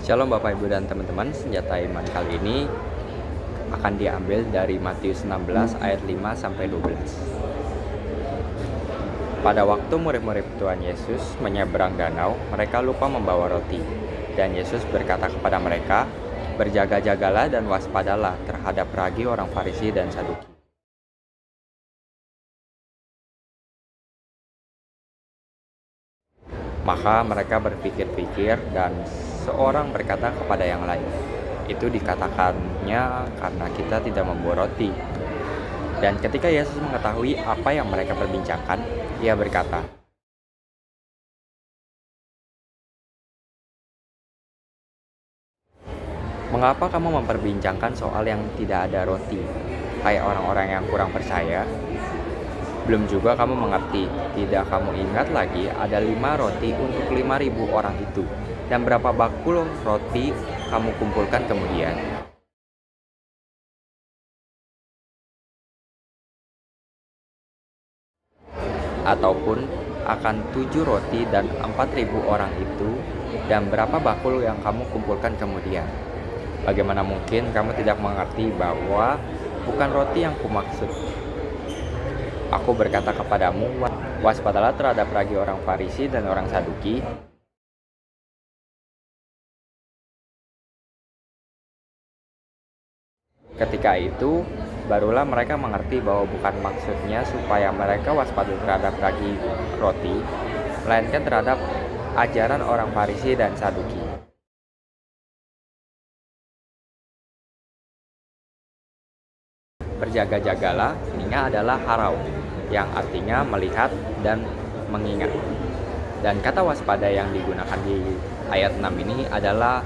Shalom Bapak Ibu dan teman-teman, senjata iman kali ini akan diambil dari Matius 16 ayat 5 sampai 12. Pada waktu murid-murid Tuhan Yesus menyeberang danau, mereka lupa membawa roti. Dan Yesus berkata kepada mereka, "Berjaga-jagalah dan waspadalah terhadap ragi orang Farisi dan Saduki." Maka mereka berpikir-pikir dan seorang berkata kepada yang lain, "Itu dikatakannya karena kita tidak membawa roti." Dan ketika Yesus mengetahui apa yang mereka perbincangkan, Ia berkata, "Mengapa kamu memperbincangkan soal yang tidak ada roti, hai orang-orang yang kurang percaya? Belum juga kamu mengerti, tidak kamu ingat lagi ada 5 roti untuk 5.000 orang itu, dan berapa bakul roti kamu kumpulkan kemudian? Ataupun akan 7 roti dan 4.000 orang itu, dan berapa bakul yang kamu kumpulkan kemudian? Bagaimana mungkin kamu tidak mengerti bahwa bukan roti yang kumaksud? Aku berkata kepadamu, waspadalah terhadap ragi orang Farisi dan orang Saduki." Ketika itu, barulah mereka mengerti bahwa bukan maksudnya supaya mereka waspada terhadap ragi roti, melainkan terhadap ajaran orang Farisi dan Saduki. Berjaga-jagalah, ininya adalah harau, yang artinya melihat dan mengingat. Dan kata waspada yang digunakan di ayat 6 ini adalah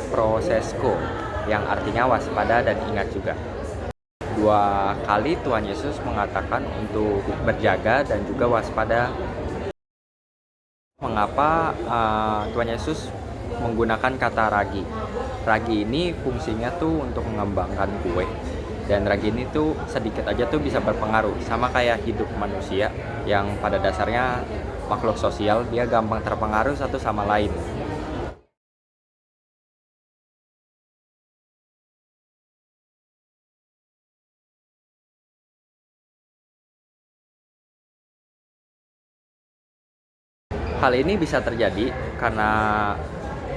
prosesko, yang artinya waspada dan ingat juga. 2 kali Tuhan Yesus mengatakan untuk berjaga dan juga waspada. Mengapa Tuhan Yesus menggunakan kata ragi? Ragi ini fungsinya tuh untuk mengembangkan kue. Dan ragi ini tuh sedikit aja tuh bisa berpengaruh. Sama kayak hidup manusia yang pada dasarnya makhluk sosial, dia gampang terpengaruh satu sama lain. Hal ini bisa terjadi karena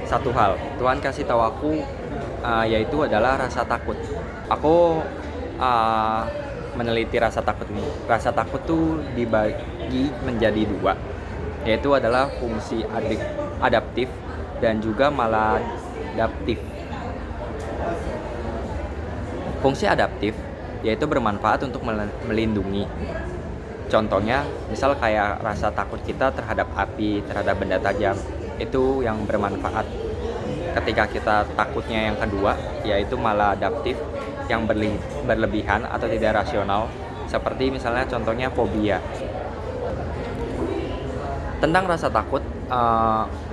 satu hal, Tuhan kasih tahu aku, yaitu adalah rasa takut. Aku meneliti rasa takut ini. Rasa takut tuh dibagi menjadi 2, yaitu adalah fungsi adaptif dan juga maladaptif. Fungsi adaptif yaitu bermanfaat untuk melindungi. Contohnya, misal kayak rasa takut kita terhadap api, terhadap benda tajam, itu yang bermanfaat. Ketika kita takutnya yang kedua, yaitu maladaptif, yang berlebihan atau tidak rasional, seperti misalnya contohnya fobia. Tentang rasa takut,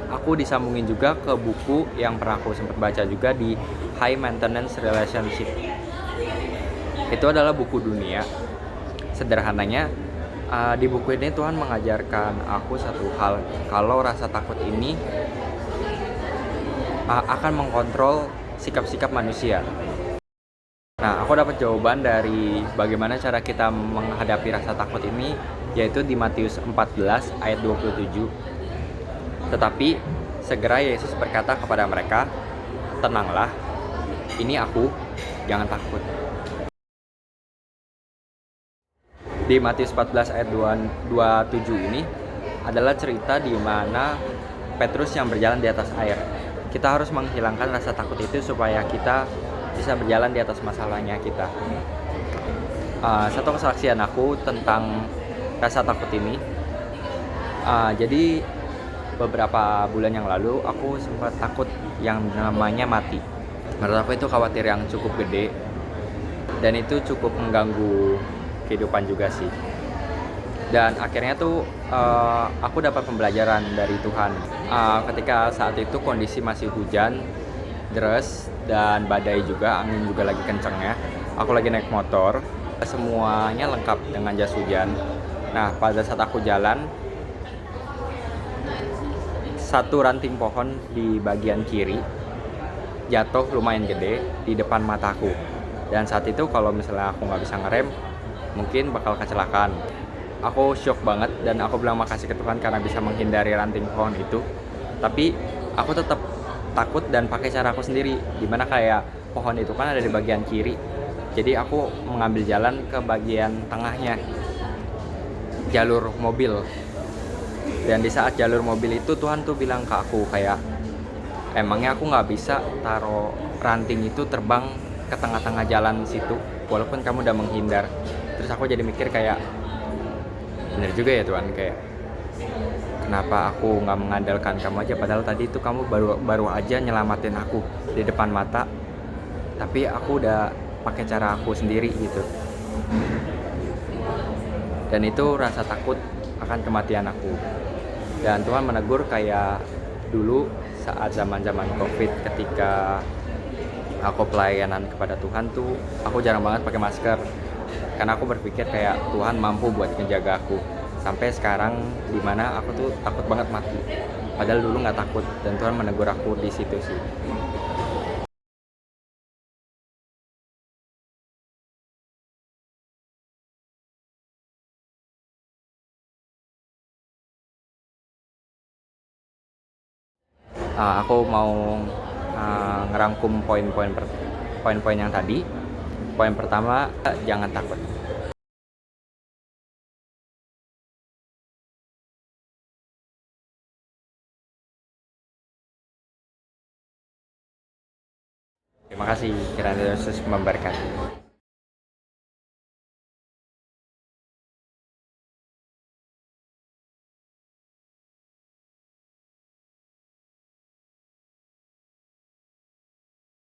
aku disambungin juga ke buku yang pernah aku sempat baca juga di High Maintenance Relationship. Itu adalah buku dunia. Sederhananya, di buku ini Tuhan mengajarkan aku satu hal, kalau rasa takut ini akan mengkontrol sikap-sikap manusia. Nah, aku dapat jawaban dari bagaimana cara kita menghadapi rasa takut ini, yaitu di Matius 14 ayat 27. Tetapi segera Yesus berkata kepada mereka, "Tenanglah, ini aku, jangan takut." Di Matius 14 ayat 27 ini adalah cerita di mana Petrus yang berjalan di atas air. Kita harus menghilangkan rasa takut itu supaya kita bisa berjalan di atas masalahnya kita. Satu kesaksian aku tentang rasa takut ini. Jadi beberapa bulan yang lalu aku sempat takut yang namanya mati. Menurut aku itu khawatir yang cukup gede, dan itu cukup mengganggu kehidupan juga sih. Dan akhirnya tuh aku dapat pembelajaran dari Tuhan. Ketika saat itu kondisi masih hujan deras dan badai juga, angin juga lagi kencengnya. Aku lagi naik motor, semuanya lengkap dengan jas hujan. Nah, pada saat aku jalan, satu ranting pohon di bagian kiri jatuh lumayan gede di depan mataku. Dan saat itu kalau misalnya aku nggak bisa ngerem, mungkin bakal kecelakaan. Aku shock banget dan aku bilang makasih ke Tuhan karena bisa menghindari ranting pohon itu. Tapi aku tetap takut dan pakai cara aku sendiri. Dimana kayak pohon itu kan ada di bagian kiri. Jadi aku mengambil jalan ke bagian tengahnya, jalur mobil. Dan di saat jalur mobil itu Tuhan tuh bilang ke aku kayak, emangnya aku nggak bisa taruh ranting itu terbang ke tengah-tengah jalan situ walaupun kamu udah menghindar. Terus aku jadi mikir kayak, bener juga ya Tuhan, kayak kenapa aku nggak mengandalkan kamu aja, padahal tadi itu kamu baru aja nyelamatin aku di depan mata, tapi aku udah pakai cara aku sendiri gitu. Dan itu rasa takut akan kematian aku. Dan Tuhan menegur kayak dulu saat zaman-zaman COVID, ketika aku pelayanan kepada Tuhan tuh aku jarang banget pakai masker karena aku berpikir kayak Tuhan mampu buat menjaga aku. Sampai sekarang dimana aku tuh takut banget mati, padahal dulu nggak takut, dan Tuhan menegur aku di situ sih. Aku mau ngerangkum poin-poin yang tadi. Poin pertama, jangan takut. Terima kasih, kiranya Yesus memberkati.